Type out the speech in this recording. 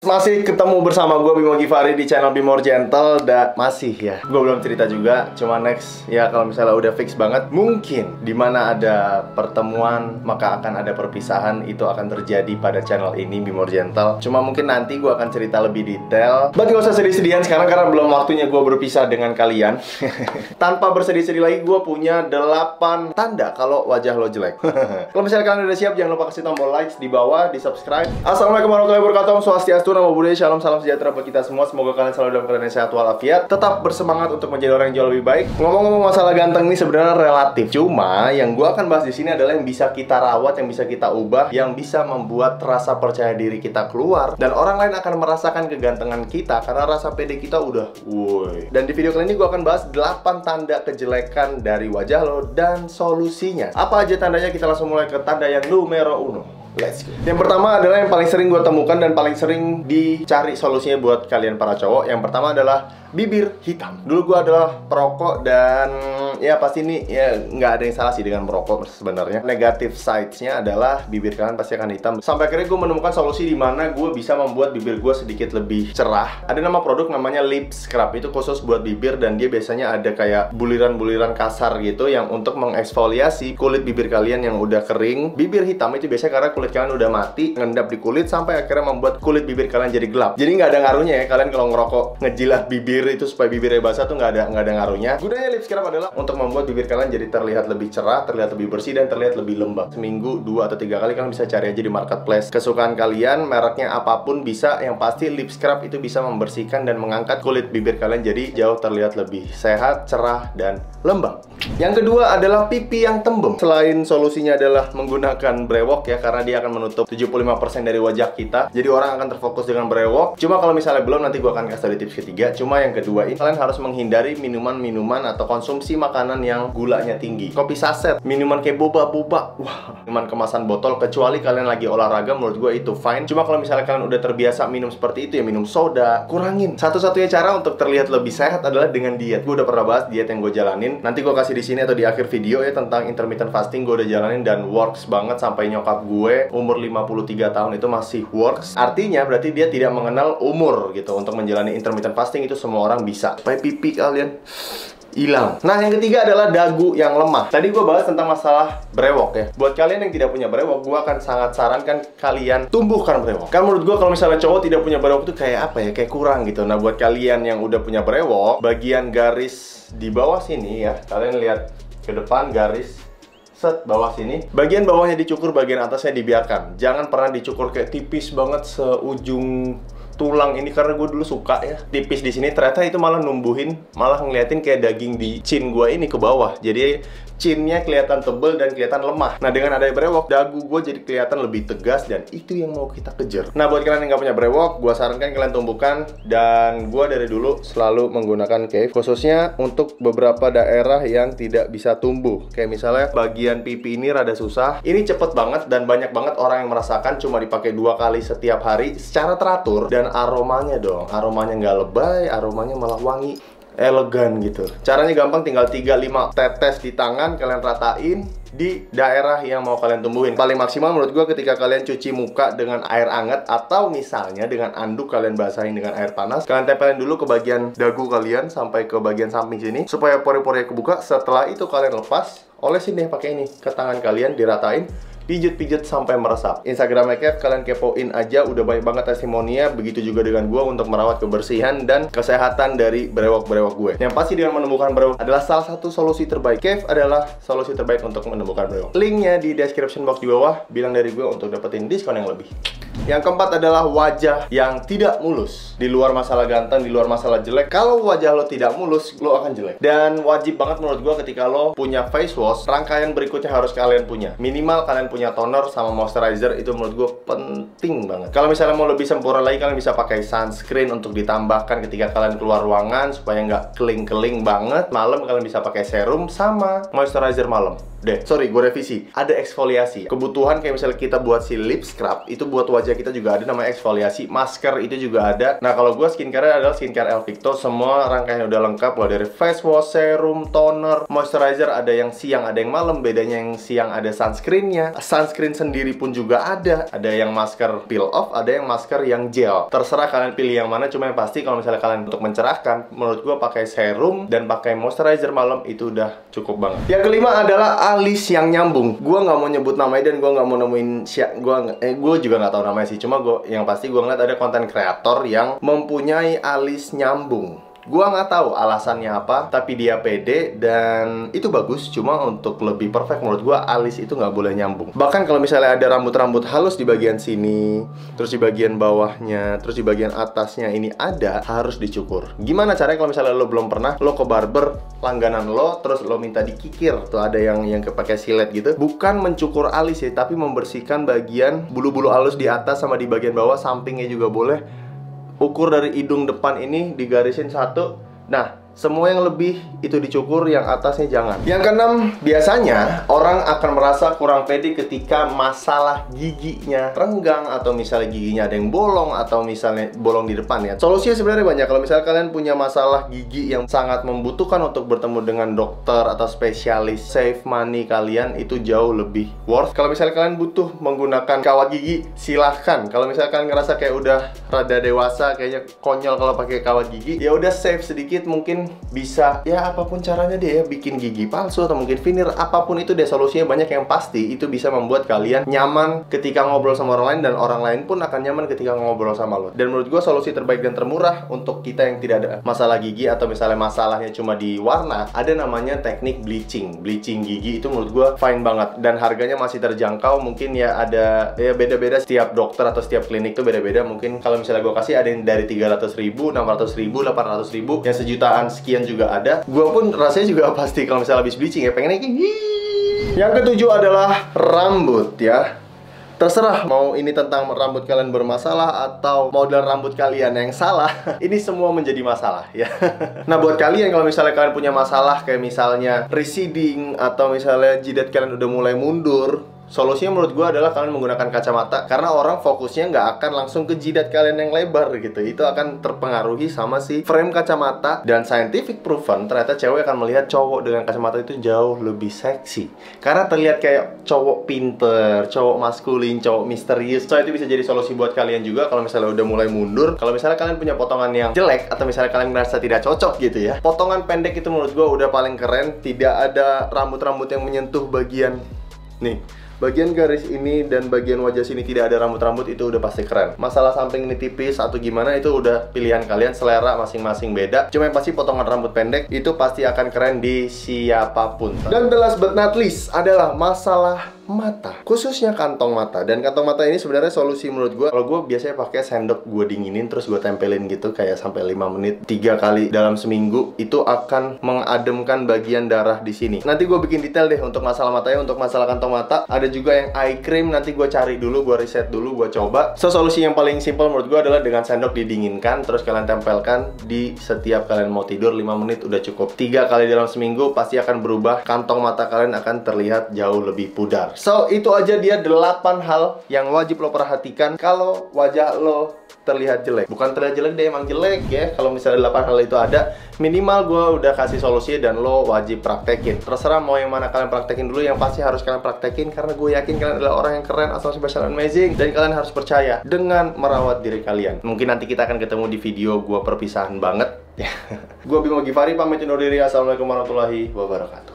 masih ketemu bersama gue Bimo Givari di channel Be More Gentle. Dan masih ya, gue belum cerita juga. Cuma next ya, kalau misalnya udah fix banget, mungkin dimana ada pertemuan maka akan ada perpisahan. Itu akan terjadi pada channel ini Be More Gentle. Cuma mungkin nanti gue akan cerita lebih detail. But gak usah sedih-sedihan sekarang karena belum waktunya gue berpisah dengan kalian. Tanpa bersedih-sedih lagi, gue punya 8 tanda kalau wajah lo jelek. Kalau misalnya kalian udah siap, jangan lupa kasih tombol like di bawah, di subscribe. Assalamualaikum warahmatullahi wabarakatuh. Swastiastu, namo buddhaya, shalom, salam sejahtera buat kita semua. Semoga kalian selalu dalam keadaan sehat walafiat. Tetap bersemangat untuk menjadi orang yang jauh lebih baik. Ngomong-ngomong masalah ganteng ini sebenarnya relatif. Cuma yang gue akan bahas di sini adalah yang bisa kita rawat, yang bisa kita ubah, yang bisa membuat rasa percaya diri kita keluar, dan orang lain akan merasakan kegantengan kita karena rasa pede kita udah woi. Dan di video kali ini gue akan bahas 8 tanda kejelekan dari wajah lo dan solusinya. Apa aja tandanya? Kita langsung mulai ke tanda yang numero 1. Let's go. Yang pertama adalah yang paling sering gue temukan dan paling sering dicari solusinya buat kalian para cowok. Yang pertama adalah bibir hitam. Dulu gue adalah perokok dan ya pasti ini ya nggak ada yang salah sih dengan merokok sebenarnya. Negatif sides-nya adalah bibir kalian pasti akan hitam. Sampai akhirnya gue menemukan solusi di mana gue bisa membuat bibir gue sedikit lebih cerah. Ada nama produk namanya lip scrub, itu khusus buat bibir dan dia biasanya ada kayak buliran-buliran kasar gitu yang untuk mengeksfoliasi kulit bibir kalian yang udah kering. Bibir hitam itu biasanya karena kulit kalian udah mati, ngendap di kulit sampai akhirnya membuat kulit bibir kalian jadi gelap. Jadi nggak ada ngaruhnya ya kalian kalau ngerokok ngejilat bibir itu supaya bibirnya basah tuh nggak ada ngaruhnya. Gunanya lip scrub adalah untuk membuat bibir kalian jadi terlihat lebih cerah, terlihat lebih bersih, dan terlihat lebih lembab. Seminggu 2 atau 3 kali kalian bisa cari aja di marketplace kesukaan kalian, mereknya apapun bisa. Yang pasti lip scrub itu bisa membersihkan dan mengangkat kulit bibir kalian jadi jauh terlihat lebih sehat, cerah, dan lembab. Yang kedua adalah pipi yang tembem. Selain solusinya adalah menggunakan brewok ya, karena dia akan menutup 75% dari wajah kita, jadi orang akan terfokus dengan brewok. Cuma kalau misalnya belum, nanti gua akan kasih tau di tips ketiga. Cuma yang kedua ini, kalian harus menghindari minuman-minuman atau konsumsi makanan yang gulanya tinggi. Kopi saset, minuman kayak boba-boba, wah, minuman kemasan botol, kecuali kalian lagi olahraga, menurut gue itu fine. Cuma kalau misalnya kalian udah terbiasa minum seperti itu ya, minum soda, kurangin. Satu-satunya cara untuk terlihat lebih sehat adalah dengan diet. Gue udah pernah bahas diet yang gue jalanin. Nanti gue kasih di sini atau di akhir video ya tentang intermittent fasting. Gue udah jalanin dan works banget. Sampai nyokap gue umur 53 tahun itu masih works. Artinya berarti dia tidak mengenal umur gitu. Untuk menjalani intermittent fasting itu semua orang bisa. Supaya pipi kalian hilang. Nah, yang ketiga adalah dagu yang lemah. Tadi gue bahas tentang masalah brewok ya. Buat kalian yang tidak punya brewok, gue akan sangat sarankan kalian tumbuhkan brewok. Kan menurut gue kalau misalnya cowok tidak punya brewok itu kayak apa ya, kayak kurang gitu. Nah, buat kalian yang udah punya brewok, bagian garis di bawah sini ya, kalian lihat ke depan garis set bawah sini, bagian bawahnya dicukur, bagian atasnya dibiarkan. Jangan pernah dicukur kayak tipis banget seujung tulang ini, karena gue dulu suka ya tipis di sini, ternyata itu malah numbuhin, malah ngeliatin kayak daging di chin gue ini ke bawah. Jadi chinnya kelihatan tebel dan kelihatan lemah. Nah, dengan adanya brewok, dagu gue jadi kelihatan lebih tegas, dan itu yang mau kita kejar. Nah, buat kalian yang nggak punya brewok, gue sarankan kalian tumbuhkan. Dan gue dari dulu selalu menggunakan cave, khususnya untuk beberapa daerah yang tidak bisa tumbuh. Kayak misalnya bagian pipi ini rada susah. Ini cepet banget dan banyak banget orang yang merasakan cuma dipakai 2 kali setiap hari secara teratur. Dan aromanya dong, aromanya nggak lebay, aromanya malah wangi, elegan gitu. Caranya gampang, tinggal 3-5 tetes di tangan, kalian ratain di daerah yang mau kalian tumbuhin. Paling maksimal menurut gue ketika kalian cuci muka dengan air hangat, atau misalnya dengan anduk kalian basahin dengan air panas. Kalian tempelin dulu ke bagian dagu kalian sampai ke bagian samping sini supaya pori-pori kebuka. Setelah itu kalian lepas, olesin deh pakai ini ke tangan kalian, diratain, pijit-pijit sampai meresap. Instagramnya Kev, kalian kepoin aja, udah banyak banget testimoninya. Begitu juga dengan gue untuk merawat kebersihan dan kesehatan dari brewok-brewok gue. Yang pasti dengan menemukan brewok adalah salah satu solusi terbaik. Kev adalah solusi terbaik untuk menemukan brewok. Linknya di description box di bawah. Bilang dari gue untuk dapetin diskon yang lebih. Yang keempat adalah wajah yang tidak mulus. Di luar masalah ganteng, di luar masalah jelek, kalau wajah lo tidak mulus, lo akan jelek. Dan wajib banget menurut gue ketika lo punya face wash, rangkaian berikutnya harus kalian punya. Minimal kalian punya toner sama moisturizer, itu menurut gue penting banget. Kalau misalnya mau lebih sempurna lagi, kalian bisa pakai sunscreen untuk ditambahkan ketika kalian keluar ruangan supaya nggak keling-keling banget. Malam kalian bisa pakai serum sama moisturizer malam. Gue revisi. Ada eksfoliasi. Kebutuhan kayak misalnya kita buat si lip scrub, itu buat wajah wajah kita juga ada namanya eksfoliasi. Masker itu juga ada. Nah, kalau gue skincare adalah skincare Elvicto. Semua rangkaian udah lengkap, mulai dari face wash, serum, toner, moisturizer. Ada yang siang, ada yang malam. Bedanya yang siang ada sunscreennya. Sunscreen sendiri pun juga ada. Ada yang masker peel off, ada yang masker yang gel. Terserah kalian pilih yang mana. Cuma yang pasti kalau misalnya kalian untuk mencerahkan, menurut gue pakai serum dan pakai moisturizer malam itu udah cukup banget. Yang kelima adalah alis yang nyambung. Gue nggak mau nyebut namanya dan gue nggak mau nemuin gue juga nggak tahu namanya sih. Cuma yang pasti gue ngeliat ada konten kreator yang mempunyai alis nyambung. Gua nggak tahu alasannya apa, tapi dia pede dan itu bagus. Cuma untuk lebih perfect menurut gua, alis itu nggak boleh nyambung. Bahkan kalau misalnya ada rambut-rambut halus di bagian sini, terus di bagian bawahnya, terus di bagian atasnya ini ada, harus dicukur. Gimana caranya kalau misalnya lo belum pernah, lo ke barber langganan lo, terus lo minta dikikir, tuh ada yang pakai silet gitu. Bukan mencukur alis ya, tapi membersihkan bagian bulu-bulu halus di atas sama di bagian bawah, sampingnya juga boleh. Ukur dari hidung depan ini digarisin satu. Nah, semua yang lebih itu dicukur, yang atasnya jangan. Yang keenam, biasanya orang akan merasa kurang pede ketika masalah giginya renggang, atau misalnya giginya ada yang bolong, atau misalnya bolong di depan ya. Solusinya sebenarnya banyak. Kalau misalnya kalian punya masalah gigi yang sangat membutuhkan untuk bertemu dengan dokter atau spesialis, save money kalian itu jauh lebih worth. Kalau misalnya kalian butuh menggunakan kawat gigi, silahkan. Kalau misalnya kalian ngerasa kayak udah rada dewasa, kayaknya konyol kalau pakai kawat gigi, ya udah save sedikit, mungkin bisa ya apapun caranya deh ya, bikin gigi palsu atau mungkin veneer, apapun itu deh, solusinya banyak. Yang pasti itu bisa membuat kalian nyaman ketika ngobrol sama orang lain, dan orang lain pun akan nyaman ketika ngobrol sama lo. Dan menurut gue solusi terbaik dan termurah untuk kita yang tidak ada masalah gigi, atau misalnya masalahnya cuma di warna, ada namanya teknik bleaching gigi. Itu menurut gue fine banget dan harganya masih terjangkau. Mungkin ya ada ya beda-beda, setiap dokter atau setiap klinik tuh beda-beda. Mungkin kalau misalnya gue kasih ada yang dari 300.000, 600.000, 800.000, yang sejutaan sekian juga ada. Gua pun rasanya juga pasti kalau misalnya habis bleaching ya pengennya gini. Yang ketujuh adalah rambut ya. Terserah mau ini tentang rambut kalian bermasalah atau model rambut kalian yang salah. Ini semua menjadi masalah ya. Nah, buat kalian kalau misalnya kalian punya masalah kayak misalnya receding, atau misalnya jidat kalian udah mulai mundur, solusinya menurut gue adalah kalian menggunakan kacamata. Karena orang fokusnya nggak akan langsung ke jidat kalian yang lebar gitu. Itu akan terpengaruhi sama si frame kacamata. Dan scientific proven, ternyata cewek akan melihat cowok dengan kacamata itu jauh lebih seksi. Karena terlihat kayak cowok pinter, cowok maskulin, cowok misterius. So itu bisa jadi solusi buat kalian juga kalau misalnya udah mulai mundur. Kalau misalnya kalian punya potongan yang jelek, atau misalnya kalian merasa tidak cocok gitu ya, potongan pendek itu menurut gue udah paling keren. Tidak ada rambut-rambut yang menyentuh bagian nih, bagian garis ini dan bagian wajah sini tidak ada rambut-rambut, itu udah pasti keren. Masalah samping ini tipis atau gimana, itu udah pilihan kalian, selera masing-masing beda. Cuma yang pasti potongan rambut pendek itu pasti akan keren di siapapun. Dan the last but not least adalah masalah mata, khususnya kantong mata. Dan kantong mata ini sebenarnya solusi menurut gue. Kalau gue biasanya pakai sendok, gue dinginin terus gue tempelin gitu kayak sampai 5 menit 3 kali dalam seminggu. Itu akan mengademkan bagian darah di sini. Nanti gue bikin detail deh untuk masalah matanya. Untuk masalah kantong mata ada juga yang eye cream, nanti gue cari dulu, gue riset dulu, gue coba. So solusi yang paling simple menurut gue adalah dengan sendok didinginkan, terus kalian tempelkan di setiap kalian mau tidur. 5 menit udah cukup. 3 kali dalam seminggu pasti akan berubah. Kantong mata kalian akan terlihat jauh lebih pudar. So itu aja dia 8 hal yang wajib lo perhatikan kalau wajah lo terlihat jelek. Bukan terlihat jelek deh, emang jelek ya. Kalau misalnya 8 hal itu ada, minimal gue udah kasih solusi dan lo wajib praktekin. Terserah mau yang mana kalian praktekin dulu, yang pasti harus kalian praktekin karena gue yakin kalian adalah orang yang keren, awesome, special, amazing. Dan kalian harus percaya dengan merawat diri kalian. Mungkin nanti kita akan ketemu di video gue perpisahan banget. Gue Bimo Givari pamit undur diri. Assalamualaikum warahmatullahi wabarakatuh.